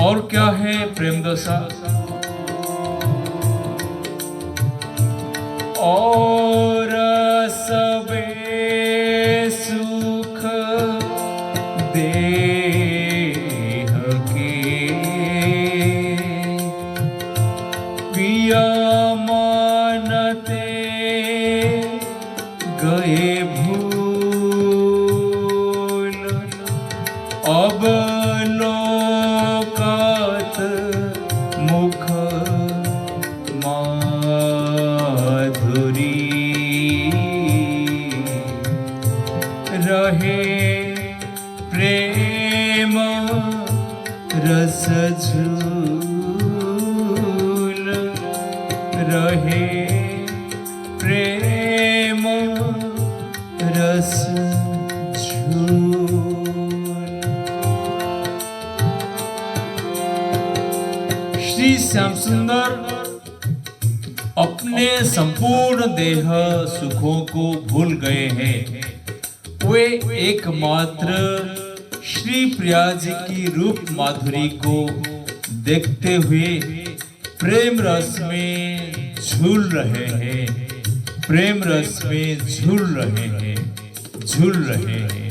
और क्या है प्रेम दशा? और सबे सुख देह के पिया मानते गए भूल, अब लोकत मुख माधुरी रहे प्रेम रस झूल, रहे प्रेम रस झूल। श्री श्याम सुंदर अपने संपूर्ण देह सुखों को भूल गए हैं। वे एकमात्र श्री प्रिया जी की रूप माधुरी को देखते हुए प्रेम रस में झूल रहे हैं, प्रेम रस में झूल रहे हैं, झूल रहे हैं।